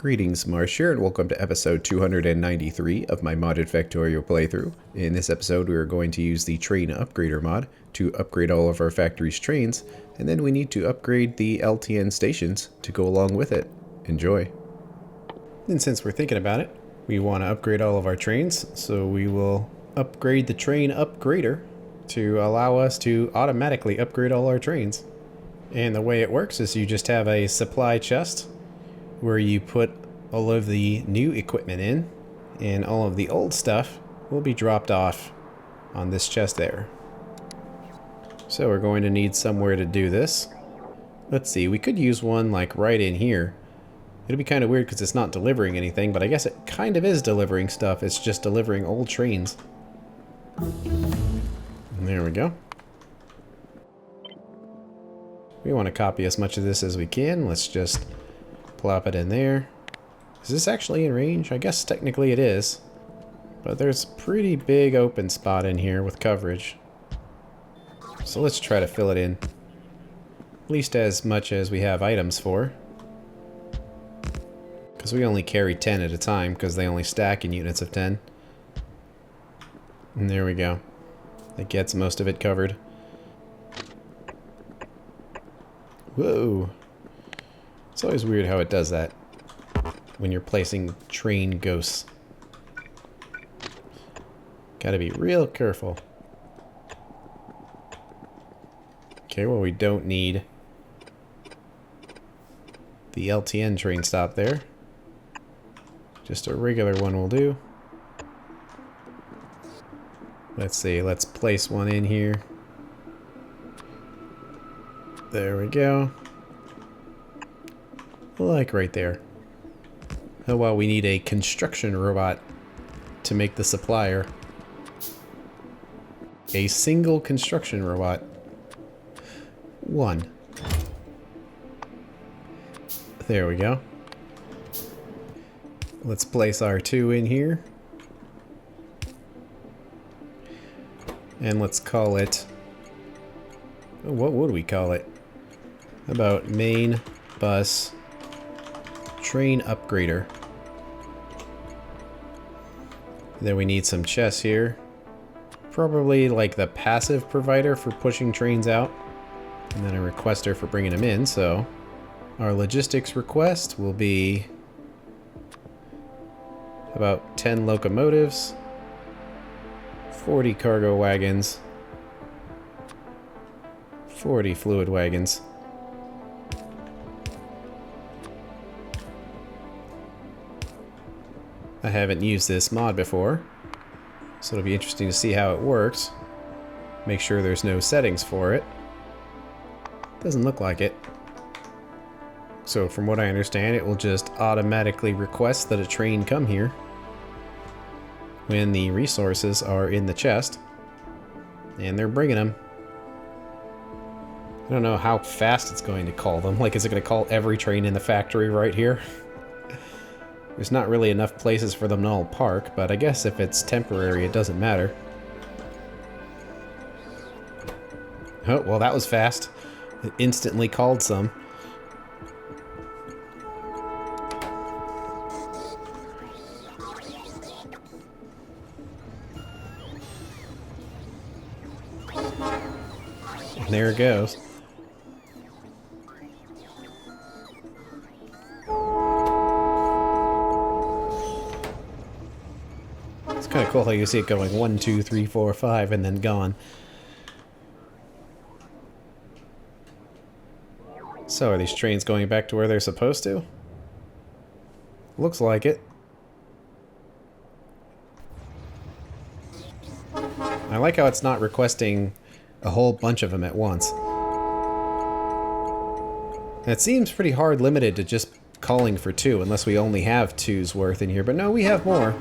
Greetings, Marsh here, and welcome to episode 293 of my modded Factorio playthrough. In this episode, we are going to use the train upgrader mod to upgrade all of our factory's trains, and then we need to upgrade the LTN stations to go along with it. Enjoy. And since we're thinking about it, we want to upgrade all of our trains, so we will upgrade the train upgrader to allow us to automatically upgrade all our trains. And the way it works is you just have a supply chest where you put all of the new equipment in, and all of the old stuff will be dropped off on this chest there. So we're going to need somewhere to do this. Let's see, we could use one like right in here. It'll be kind of weird because it's not delivering anything, but I guess it kind of is delivering stuff. It's just delivering old trains. And there we go. We want to copy as much of this as we can. Let's just plop it in there. Is this actually in range? I guess technically it is. But there's a pretty big open spot in here with coverage. So let's try to fill it in. At least as much as we have items for. Because we only carry 10 at a time, because they only stack in units of 10. And there we go. That gets most of it covered. Whoa. It's always weird how it does that when you're placing train ghosts. Gotta be real careful. Okay, well, we don't need the LTN train stop there. Just a regular one will do. Let's see, let's place one in here. There we go. Like right there. Oh well, we need a construction robot to make the supplier. A single construction robot. One. There we go. Let's place our 2 in here. And let's call it... oh, what would we call it? How about main bus train upgrader? Then we need some chests here. Probably like the passive provider for pushing trains out. And then a requester for bringing them in, so... our logistics request will be... about 10 locomotives, 40 cargo wagons, 40 fluid wagons. I haven't used this mod before, so it'll be interesting to see how it works. Make sure there's no settings for it. Doesn't look like it. So from what I understand, it will just automatically request that a train come here when the resources are in the chest, and they're bringing them. I don't know how fast it's going to call them. Like, is it going to call every train in the factory right here? There's not really enough places for them to all park, but I guess if it's temporary, it doesn't matter. Oh, well, that was fast. It instantly called some. And there it goes. It's kind of cool how you see it going 1, 2, 3, 4, 5 and then gone. So are these trains going back to where they're supposed to? Looks like it. I like how it's not requesting a whole bunch of them at once. And it seems pretty hard limited to just calling for 2, unless we only have 2's worth in here. But no, we have more.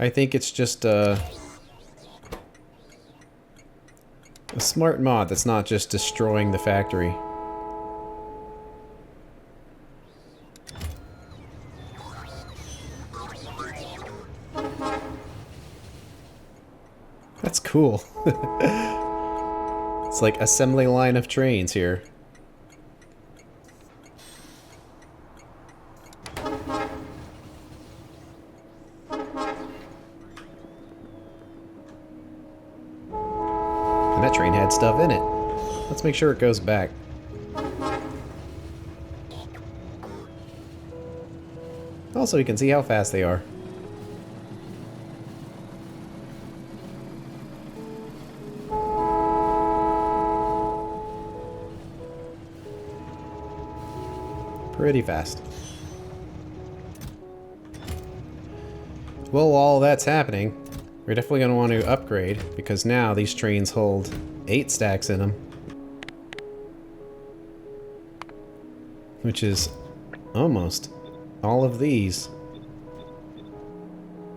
I think it's just a smart mod that's not just destroying the factory. That's cool. It's like assembly line of trains here. that train had stuff in it. Let's make sure it goes back. Also, you can see how fast they are. Pretty fast. Well, while that's happening, we're definitely going to want to upgrade, because now these trains hold 8 stacks in them. Which is almost all of these.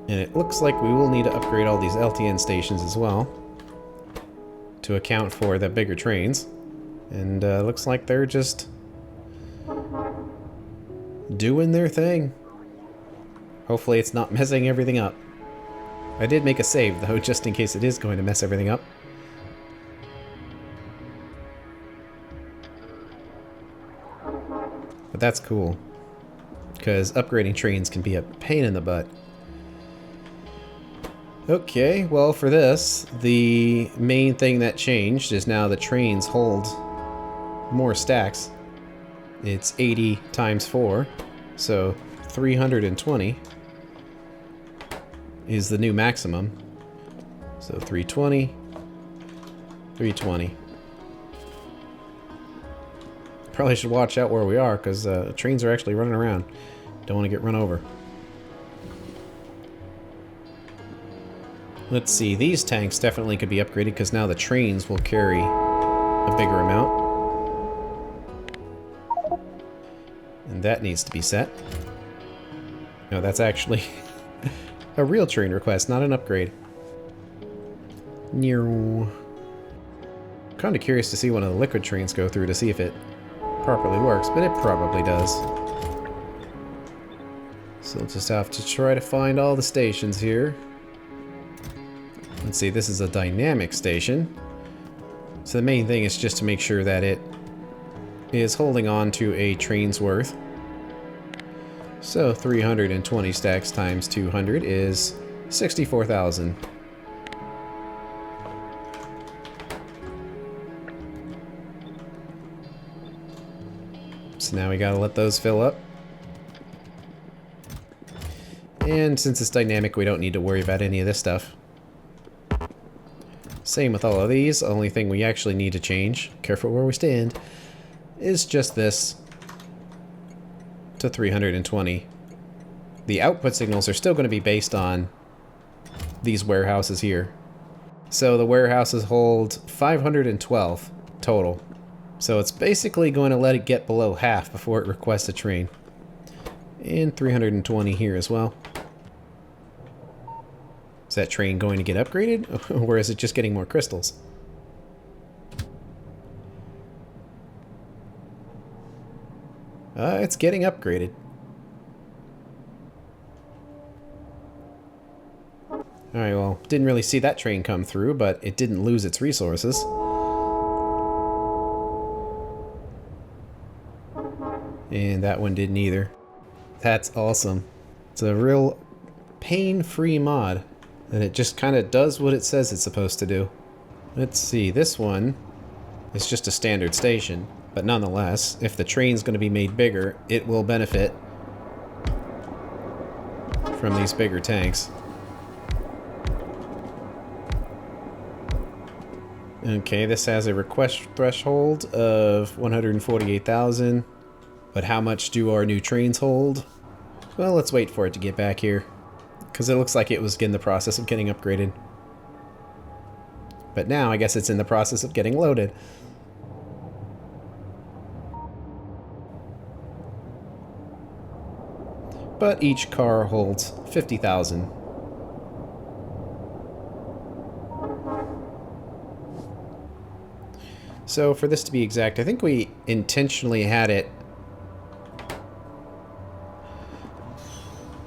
And it looks like we will need to upgrade all these LTN stations as well to account for the bigger trains. And looks like they're just doing their thing. Hopefully it's not messing everything up. I did make a save though, just in case it is going to mess everything up. But that's cool, because upgrading trains can be a pain in the butt. Okay, well for this, the main thing that changed is now the trains hold more stacks. It's 80 times 4, so 320 is the new maximum. So 320, 320. Probably should watch out where we are, because trains are actually running around. Don't want to get run over. Let's see, these tanks definitely could be upgraded, because now the trains will carry a bigger amount. And that needs to be set. No, that's actually a real train request, not an upgrade. Kind of curious to see one of the liquid trains go through to see if it properly works, but it probably does. So we'll just have to try to find all the stations here. Let's see, this is a dynamic station. So the main thing is just to make sure that it is holding on to a train's worth. So 320 stacks times 200 is 64,000. So now we gotta let those fill up. And since it's dynamic, we don't need to worry about any of this stuff. Same with all of these. Only thing we actually need to change, careful where we stand, is just this to 320. The output signals are still going to be based on these warehouses here. So the warehouses hold 512 total. So it's basically going to let it get below half before it requests a train. And 320 here as well. Is that train going to get upgraded, or is it just getting more crystals? It's getting upgraded. Alright, well, didn't really see that train come through, but it didn't lose its resources. And that one didn't either. That's awesome. It's a real pain-free mod. And it just kind of does what it says it's supposed to do. Let's see, this one is just a standard station. But nonetheless, if the train's going to be made bigger, it will benefit from these bigger tanks. Okay, this has a request threshold of 148,000. But how much do our new trains hold? Well, let's wait for it to get back here, because it looks like it was in the process of getting upgraded. But now I guess it's in the process of getting loaded. But each car holds 50,000. So for this to be exact, I think we intentionally had it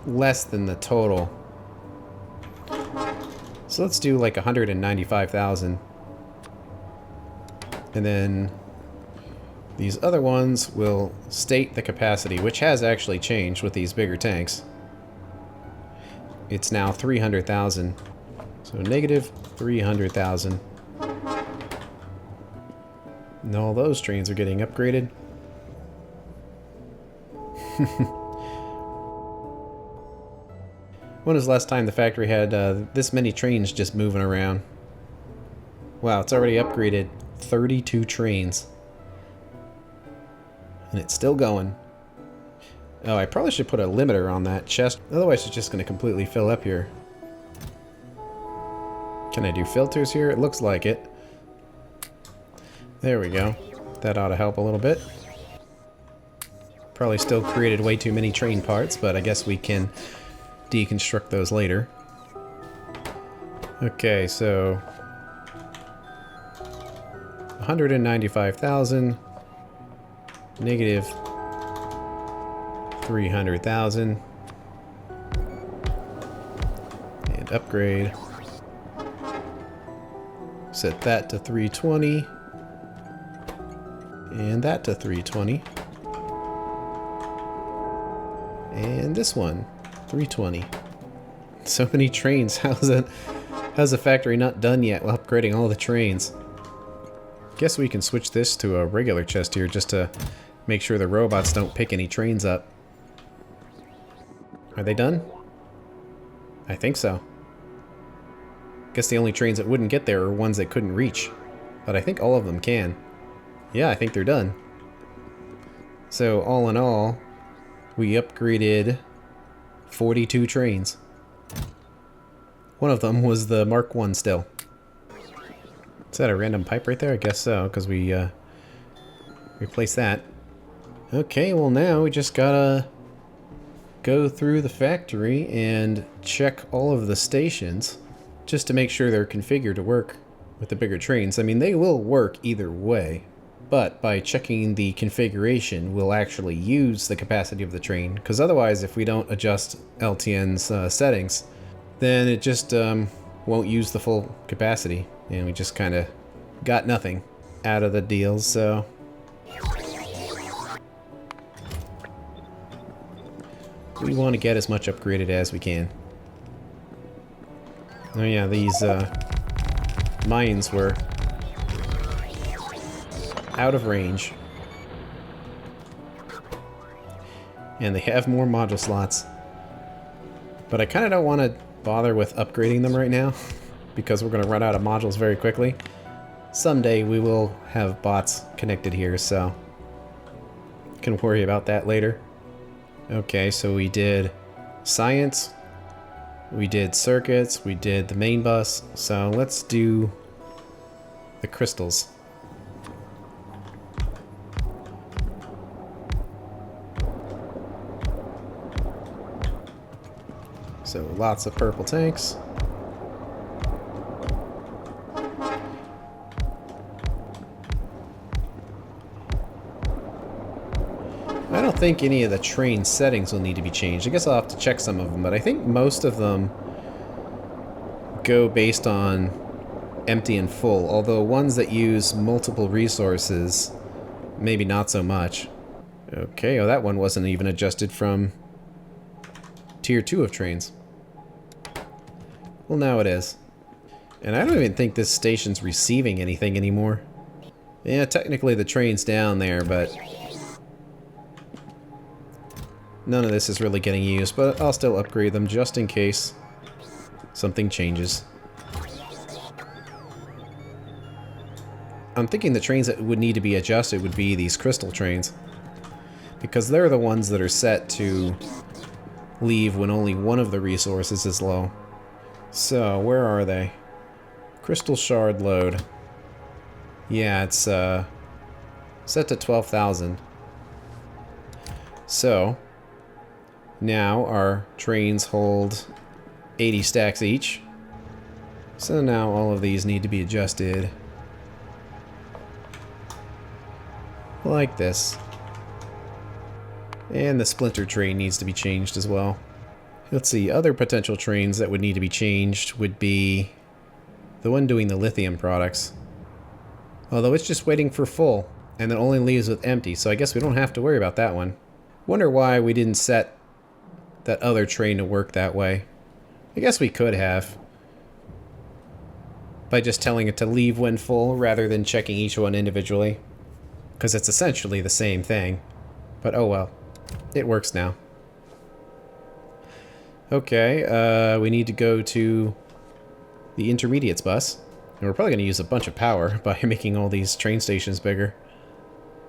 less than the total. So let's do like 195,000. And then these other ones will state the capacity, which has actually changed with these bigger tanks. It's now 300,000. So negative 300,000. And all those trains are getting upgraded. When was the last time the factory had this many trains just moving around? Wow, it's already upgraded 32 trains. And it's still going. Oh, I probably should put a limiter on that chest. Otherwise, it's just going to completely fill up here. Can I do filters here? It looks like it. There we go. That ought to help a little bit. Probably still created way too many train parts, but I guess we can deconstruct those later. Okay, so 195,000 negative 300,000 and upgrade. Set that to 320 and that to 320 and this one 320. So many trains. How's the factory not done yet while upgrading all the trains? Guess we can switch this to a regular chest here just to make sure the robots don't pick any trains up. Are they done? I think so. Guess the only trains that wouldn't get there are ones that couldn't reach. But I think all of them can. Yeah, I think they're done. So all in all, we upgraded 42 trains. One of them was the Mark 1 still. Is that a random pipe right there? I guess so, because we replaced that. Okay, well now we just gotta go through the factory and check all of the stations just to make sure they're configured to work with the bigger trains. I mean, they will work either way, but by checking the configuration, we'll actually use the capacity of the train, because otherwise, if we don't adjust LTN's settings, then it just won't use the full capacity, and we just kind of got nothing out of the deal, so... we want to get as much upgraded as we can. Oh yeah, these mines were out of range. And they have more module slots. But I kind of don't want to bother with upgrading them right now, because we're going to run out of modules very quickly. Someday we will have bots connected here, so can worry about that later. Okay, so we did science, we did circuits, we did the main bus, so let's do the crystals. So lots of purple tanks. I don't think any of the train settings will need to be changed. I guess I'll have to check some of them, but I think most of them go based on empty and full, although ones that use multiple resources, maybe not so much. Okay, oh, that one wasn't even adjusted from Tier 2 of trains. Well, now it is. And I don't even think this station's receiving anything anymore. Yeah, technically the train's down there, but none of this is really getting used, but I'll still upgrade them just in case something changes. I'm thinking the trains that would need to be adjusted would be these crystal trains, because they're the ones that are set to leave when only one of the resources is low. So, where are they? Crystal shard load. Yeah, it's set to 12,000. So, now our trains hold 80 stacks each. So now all of these need to be adjusted like this. And the splinter train needs to be changed as well. Let's see, other potential trains that would need to be changed would be the one doing the lithium products. Although it's just waiting for full, and it only leaves with empty, so I guess we don't have to worry about that one. Wonder why we didn't set that other train to work that way. I guess we could have, by just telling it to leave when full rather than checking each one individually. because it's essentially the same thing. But oh well, it works now. Okay, we need to go to the intermediates bus. And we're probably going to use a bunch of power by making all these train stations bigger.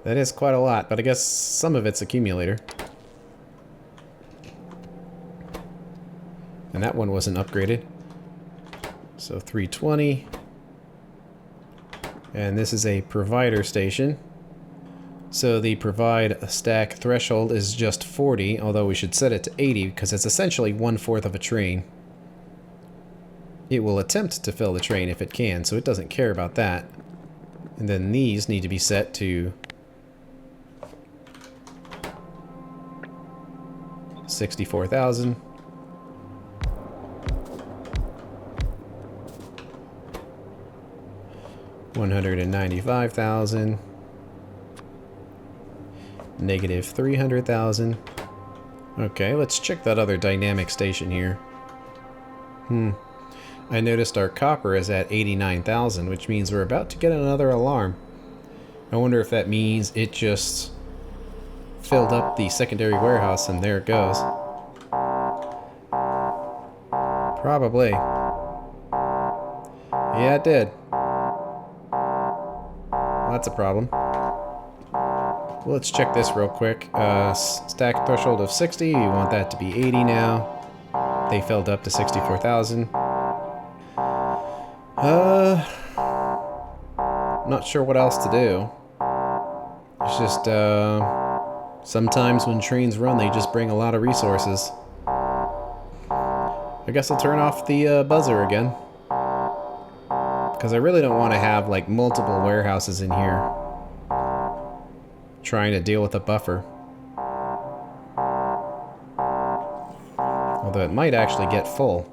That is quite a lot, but I guess some of it's accumulator. And that one wasn't upgraded. So 320. And this is a provider station. So the provide stack threshold is just 40, although we should set it to 80 because it's essentially 1/4 of a train. It will attempt to fill the train if it can, so it doesn't care about that. And then these need to be set to 64,000. $195,000. Negative 300,000. Okay, let's check that other dynamic station here. I noticed our copper is at 89,000, which means we're about to get another alarm. I wonder if that means it just filled up the secondary warehouse and there it goes. Probably. Yeah, it did. Well, that's a problem. Well, let's check this real quick. Stack threshold of 60. You want that to be 80 now. They filled up to 64,000. Not sure what else to do. It's just, sometimes when trains run, they just bring a lot of resources. I guess I'll turn off the buzzer again. Because I really don't want to have, like, multiple warehouses in here trying to deal with a buffer. Although it might actually get full.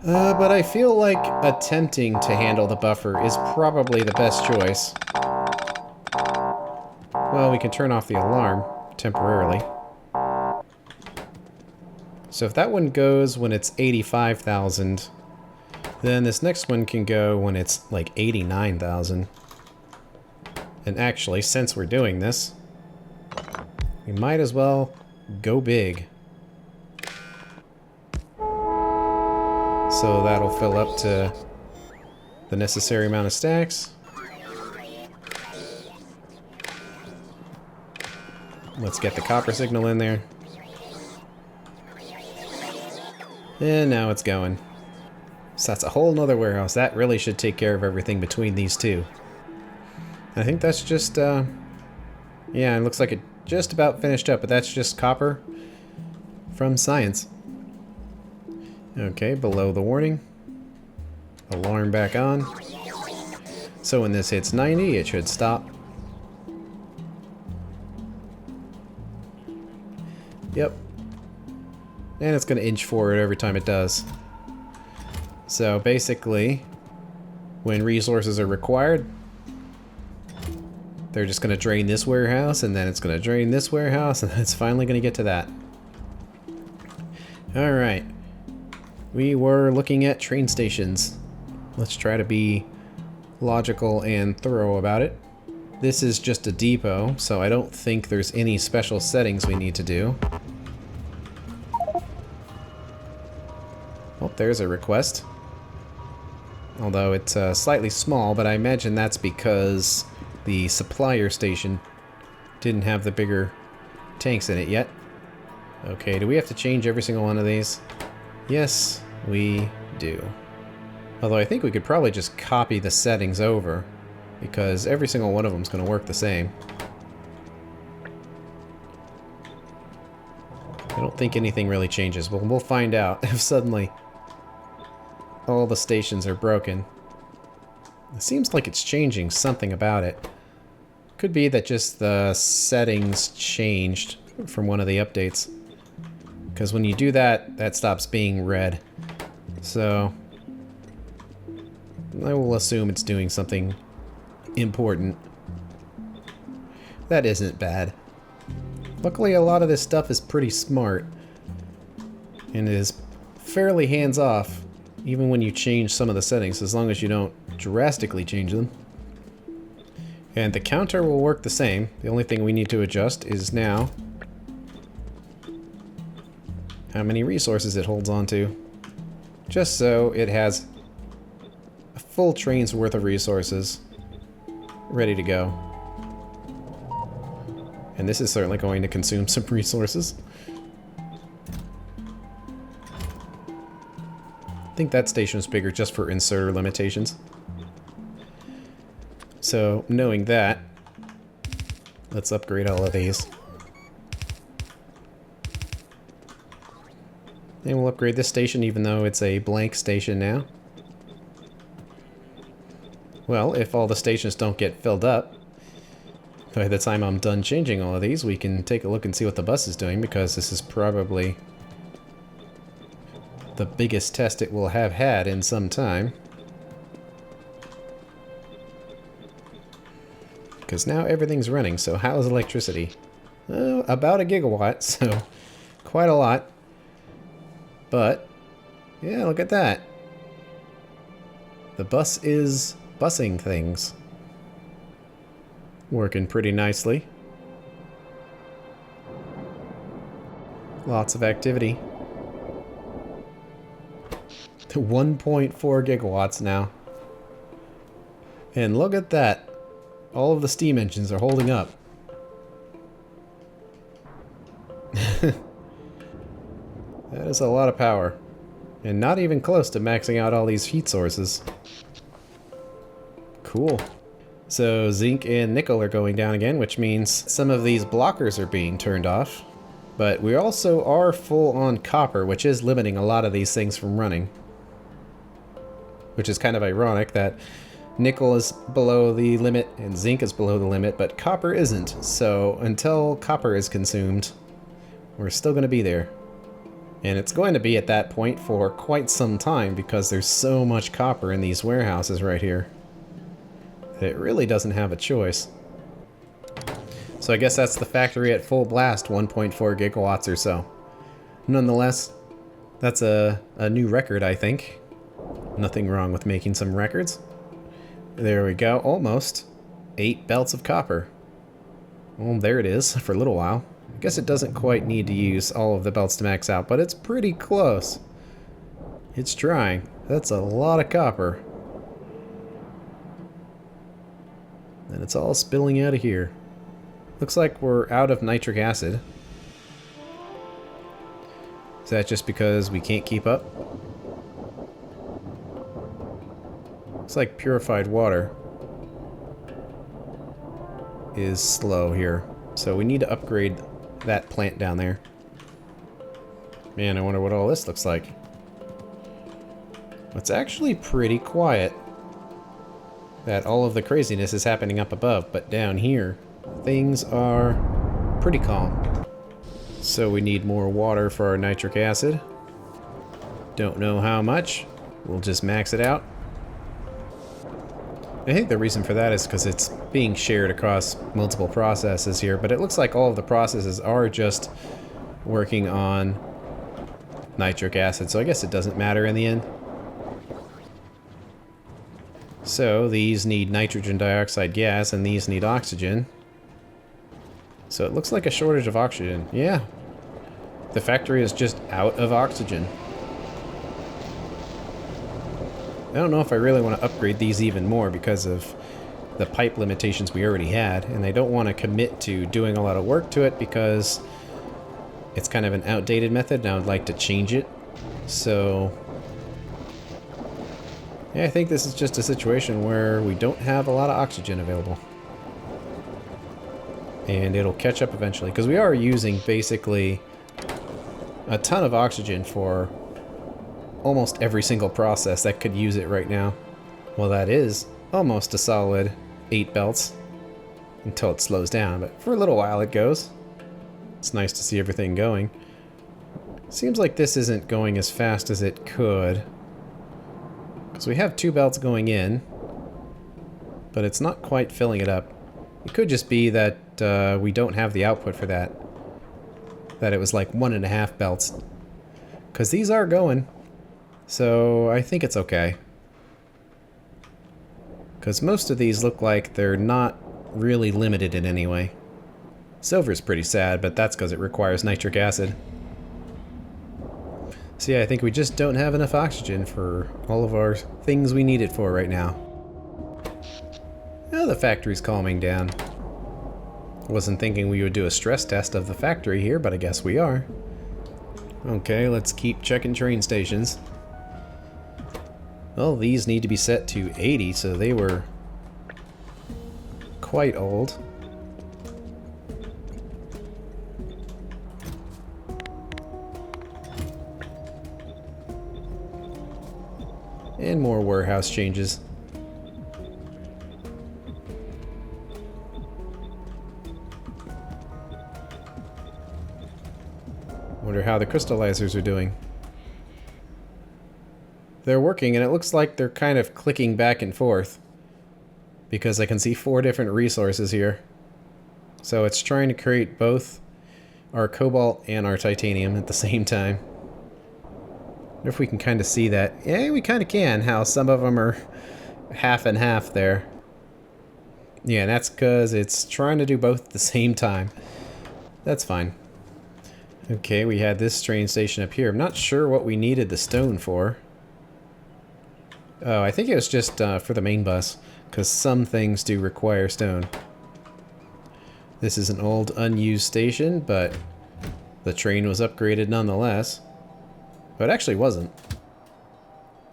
But I feel like attempting to handle the buffer is probably the best choice. Well, we can turn off the alarm temporarily. So if that one goes when it's 85,000, then this next one can go when it's like 89,000. And actually, since we're doing this, we might as well go big. So that'll fill up to the necessary amount of stacks. Let's get the copper signal in there. And now it's going. So that's a whole nother warehouse. That really should take care of everything between these two. I think that's just, yeah, it looks like it just about finished up, but that's just copper from science. Okay, below the warning. Alarm back on. So when this hits 90, it should stop. Yep. And it's going to inch forward every time it does. So basically, when resources are required, they're just going to drain this warehouse, and then it's going to drain this warehouse, and then it's finally going to get to that. Alright. We were looking at train stations. Let's try to be logical and thorough about it. This is just a depot, so I don't think there's any special settings we need to do. Oh, there's a request. Although it's slightly small, but I imagine that's because the supplier station didn't have the bigger tanks in it yet. Okay, do we have to change every single one of these? Yes, we do. Although I think we could probably just copy the settings over, because every single one of them is going to work the same. I don't think anything really changes, but we'll find out if suddenly all the stations are broken. It seems like it's changing something about it. Could be that just the settings changed from one of the updates. Because when you do that, that stops being red. So I will assume it's doing something important. That isn't bad. Luckily, a lot of this stuff is pretty smart. And is fairly hands-off, even when you change some of the settings, as long as you don't drastically change them. And the counter will work the same. The only thing we need to adjust is now how many resources it holds on to. Just so it has a full train's worth of resources ready to go. And this is certainly going to consume some resources. I think that station is bigger just for inserter limitations. So, knowing that, let's upgrade all of these. And we'll upgrade this station even though it's a blank station now. Well, if all the stations don't get filled up, by the time I'm done changing all of these, we can take a look and see what the bus is doing, because this is probably the biggest test it will have had in some time. Because now everything's running, so how is electricity? About a gigawatt, so quite a lot. But, yeah, look at that. The bus is busing things. Working pretty nicely. Lots of activity. 1.4 gigawatts now. And look at that. All of the steam engines are holding up. That is a lot of power. And not even close to maxing out all these heat sources. Cool. So zinc and nickel are going down again, which means some of these blockers are being turned off. But we also are full on copper, which is limiting a lot of these things from running. Which is kind of ironic that nickel is below the limit and zinc is below the limit, but copper isn't. So until copper is consumed, we're still going to be there. And it's going to be at that point for quite some time because there's so much copper in these warehouses right here. It really doesn't have a choice. So I guess that's the factory at full blast, 1.4 gigawatts or so. Nonetheless, that's a new record, I think. Nothing wrong with making some records. There we go, almost 8 belts of copper. Well, there it is for a little while. I guess it doesn't quite need to use all of the belts to max out, but it's pretty close. It's trying. That's a lot of copper. And it's all spilling out of here. Looks like we're out of nitric acid. Is that just because we can't keep up? Looks like purified water is slow here. So we need to upgrade that plant down there. Man, I wonder what all this looks like. It's actually pretty quiet. That all of the craziness is happening up above, but down here, things are pretty calm. So we need more water for our nitric acid. Don't know how much. We'll just max it out. I think the reason for that is because it's being shared across multiple processes here, but it looks like all of the processes are just working on nitric acid, so I guess it doesn't matter in the end. So these need nitrogen dioxide gas and these need oxygen. So it looks like a shortage of oxygen. Yeah. The factory is just out of oxygen. I don't know if I really want to upgrade these even more because of the pipe limitations we already had, and I don't want to commit to doing a lot of work to it because it's kind of an outdated method and I would like to change it. So yeah, I think this is just a situation where we don't have a lot of oxygen available. And it'll catch up eventually, because we are using basically a ton of oxygen for almost every single process that could use it right now. Well, that is almost a solid 8 belts until it slows down, but for a little while it goes. It's nice to see everything going. Seems like this isn't going as fast as it could, because we have 2 belts going in, but it's not quite filling it up. It could just be that we don't have the output for that. That it was like 1.5 belts. Because these are going. So I think it's okay. Because most of these look like they're not really limited in any way. Silver's pretty sad, but that's because it requires nitric acid. So yeah, I think we just don't have enough oxygen for all of our things we need it for right now. Oh, the factory's calming down. Wasn't thinking we would do a stress test of the factory here, but I guess we are. Okay, let's keep checking train stations. Well, these need to be set to 80, so they were quite old. And more warehouse changes. Wonder how the crystallizers are doing. They're working, and it looks like they're kind of clicking back and forth, because I can see 4 different resources here. So it's trying to create both our cobalt and our titanium at the same time. I wonder if we can kind of see that. Yeah, we kind of can, how some of them are half and half there. Yeah, and that's because it's trying to do both at the same time. That's fine. Okay, we had this train station up here. I'm not sure what we needed the stone for. Oh, I think it was just for the main bus, because some things do require stone. This is an old unused station, but the train was upgraded nonetheless. But it actually wasn't.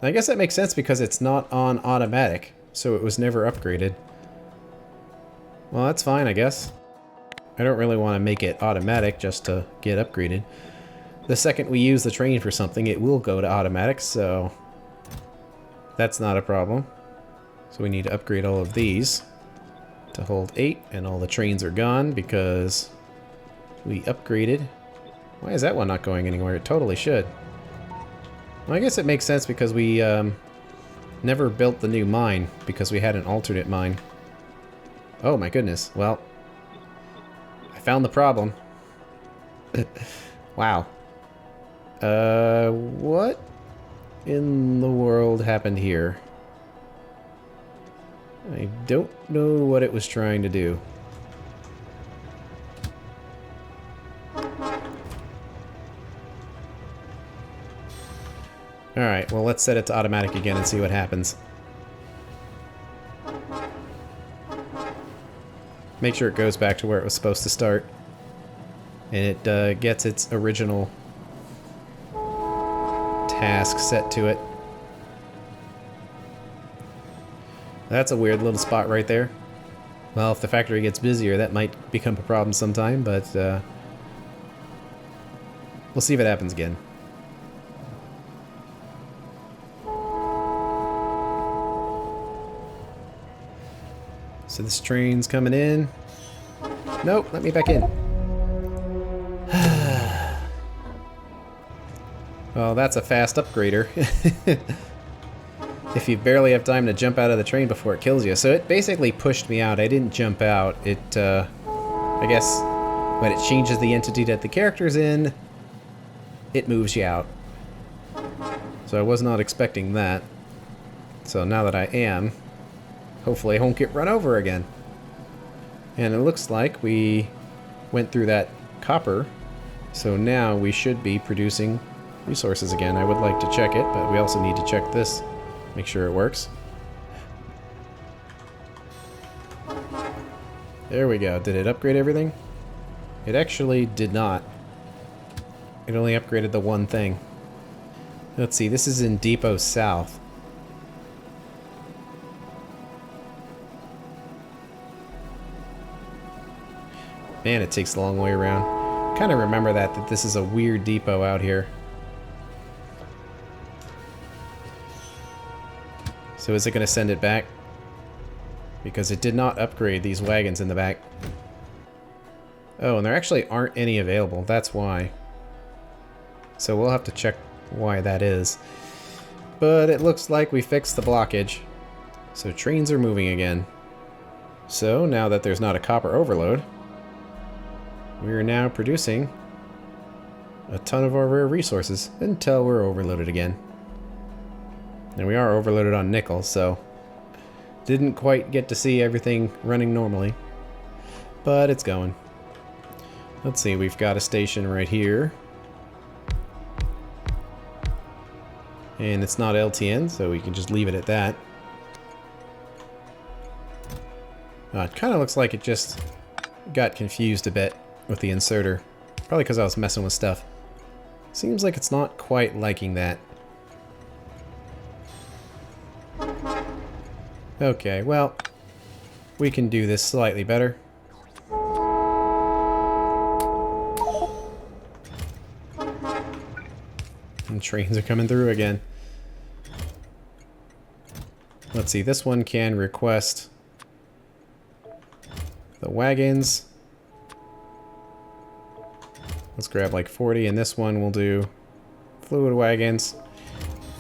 I guess that makes sense because it's not on automatic, so it was never upgraded. Well, that's fine, I guess. I don't really want to make it automatic just to get upgraded. The second we use the train for something, it will go to automatic, so that's not a problem. So we need to upgrade all of these to hold 8, and all the trains are gone because we upgraded. Why is that one not going anywhere? It totally should. Well, I guess it makes sense because we never built the new mine because we had an alternate mine. Oh my goodness. Well, I found the problem. Wow. What in the world happened here? I don't know what it was trying to do. Alright, well, let's set it to automatic again and see what happens. Make sure it goes back to where it was supposed to start. And it gets its original task set to it. That's a weird little spot right there. Well, if the factory gets busier, that might become a problem sometime, but we'll see if it happens again. So this train's coming in. Nope, let me back in. Well, that's a fast upgrader. If you barely have time to jump out of the train before it kills you. So it basically pushed me out. I didn't jump out. It, I guess, when it changes the entity that the character's in, it moves you out. So I was not expecting that. So now that I am, hopefully I won't get run over again. And it looks like we went through that copper, so now we should be producing resources again. I would like to check it, but we also need to check this, make sure it works. There we go. Did it upgrade everything? It actually did not. It only upgraded the one thing. Let's see, this is in Depot South. Man, it takes a long way around. Kind of remember that this is a weird depot out here. So is it going to send it back? Because it did not upgrade these wagons in the back. Oh, and there actually aren't any available. That's why. So we'll have to check why that is. But it looks like we fixed the blockage. So trains are moving again. So now that there's not a copper overload, we are now producing a ton of our rare resources until we're overloaded again. And we are overloaded on nickel, so didn't quite get to see everything running normally. but it's going. Let's see, we've got a station right here. And it's not LTN, so we can just leave it at that. It kind of looks like it just got confused a bit with the inserter. Probably because I was messing with stuff. Seems like it's not quite liking that. Okay, well, we can do this slightly better. And trains are coming through again. Let's see, this one can request the wagons. Let's grab like 40, and this one will do fluid wagons,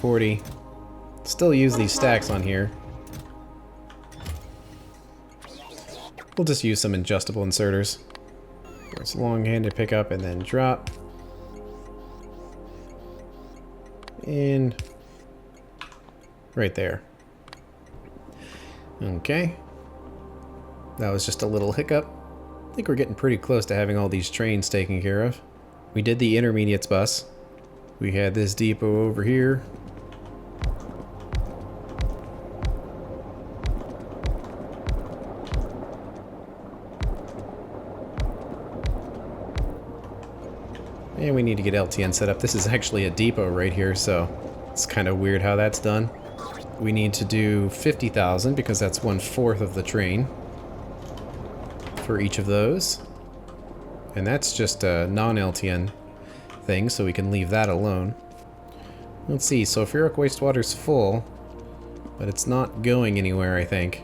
40. Still use these stacks on here. We'll just use some adjustable inserters. It's long-handed pickup and then drop. And right there. Okay. That was just a little hiccup. I think we're getting pretty close to having all these trains taken care of. We did the intermediates bus. We had this depot over here. And we need to get LTN set up. This is actually a depot right here, so it's kind of weird how that's done. We need to do 50,000 because that's 1/4 of the train for each of those. And that's just a non-LTN thing, so we can leave that alone. Let's see, sulfuric wastewater's full, but it's not going anywhere, I think.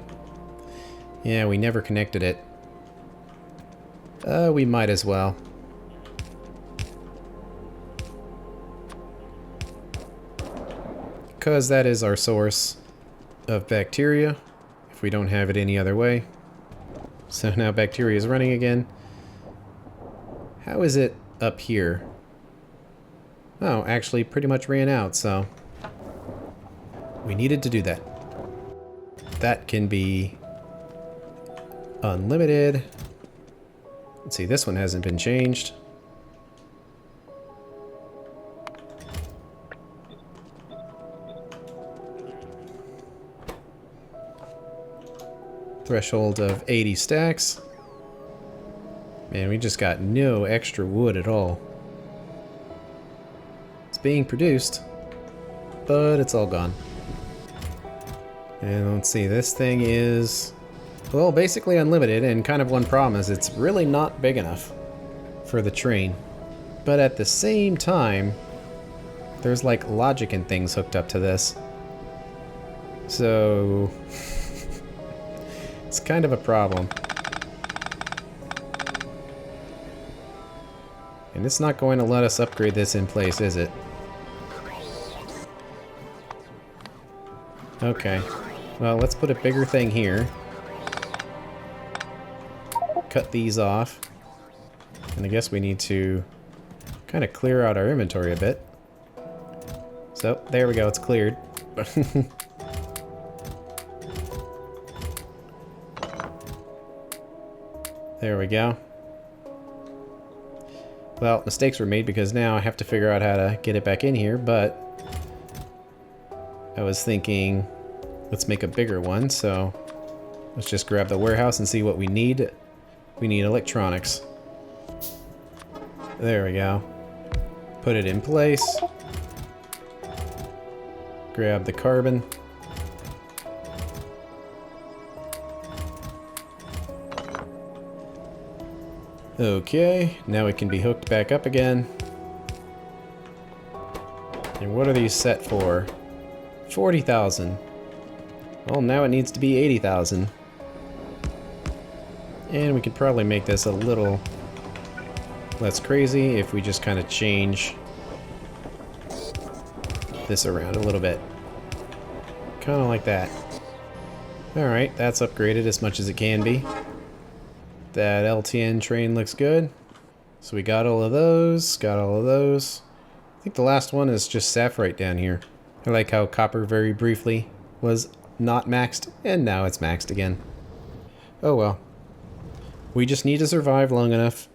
Yeah, we never connected it. We might as well. Because that is our source of bacteria, if we don't have it any other way. So now bacteria is running again. How is it up here? Oh, actually pretty much ran out, so we needed to do that. That can be unlimited. Let's see, this one hasn't been changed. Threshold of 80 stacks. Man, we just got no extra wood at all. It's being produced, but it's all gone. And let's see, this thing is, well, basically unlimited, and kind of one problem is it's really not big enough for the train. But at the same time, there's like logic and things hooked up to this. So it's kind of a problem. And it's not going to let us upgrade this in place, is it? Okay. Well, let's put a bigger thing here. Cut these off. And I guess we need to kind of clear out our inventory a bit. So, there we go, it's cleared. There we go. Well, mistakes were made because now I have to figure out how to get it back in here, but I was thinking, let's make a bigger one, so let's just grab the warehouse and see what we need. We need electronics. There we go. Put it in place. Grab the carbon. Okay, now it can be hooked back up again. And what are these set for? 40,000. Well, now it needs to be 80,000. And we could probably make this a little less crazy if we just kind of change this around a little bit. Kind of like that. Alright, that's upgraded as much as it can be. That LTN train looks good. So we got all of those, got all of those. I think the last one is just sapphirite down here. I like how copper very briefly was not maxed, and now it's maxed again. Oh well. We just need to survive long enough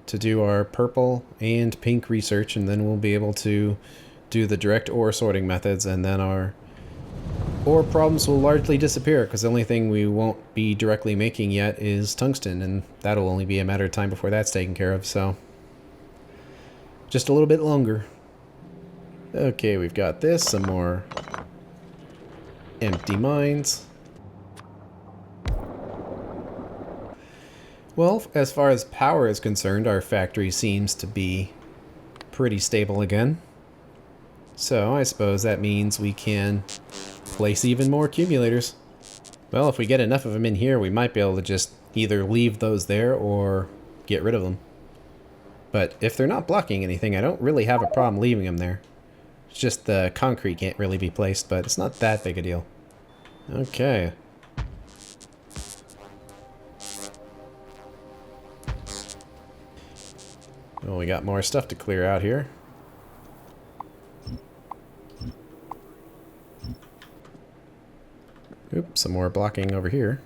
to do our purple and pink research, and then we'll be able to do the direct ore sorting methods, and then our ore problems will largely disappear, because the only thing we won't be directly making yet is tungsten, and that'll only be a matter of time before that's taken care of, so just a little bit longer. Okay, we've got this, some more empty mines. Well, as far as power is concerned, our factory seems to be pretty stable again. So I suppose that means we can place even more accumulators. Well, if we get enough of them in here, we might be able to just either leave those there or get rid of them. But if they're not blocking anything, I don't really have a problem leaving them there. It's just the concrete can't really be placed, but it's not that big a deal. Okay. Well, we got more stuff to clear out here. Oops, some more blocking over here.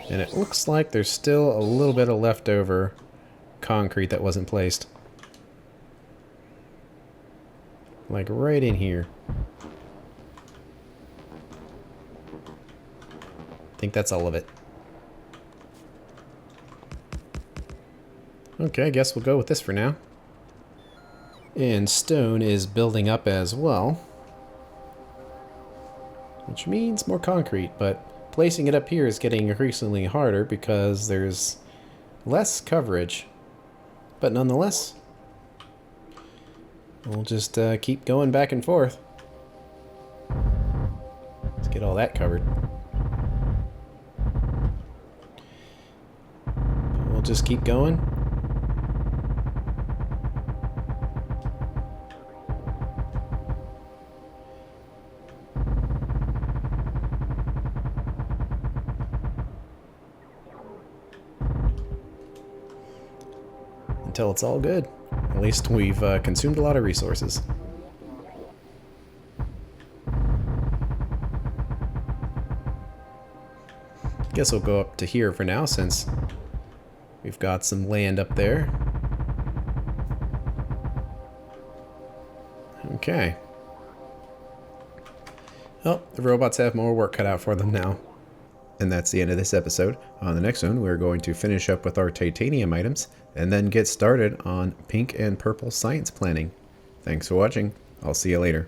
And it looks like there's still a little bit of leftover concrete that wasn't placed. Like right in here. I think that's all of it. Okay, I guess we'll go with this for now. And stone is building up as well, which means more concrete, but placing it up here is getting increasingly harder because there's less coverage. But nonetheless, we'll just keep going back and forth. Let's get all that covered. We'll just keep going. Until it's all good. At least we've consumed a lot of resources. Guess we'll go up to here for now, since we've got some land up there. Okay. Oh, the robots have more work cut out for them now. And that's the end of this episode. On the next one, we're going to finish up with our titanium items, and then get started on pink and purple science planning. Thanks for watching. I'll see you later.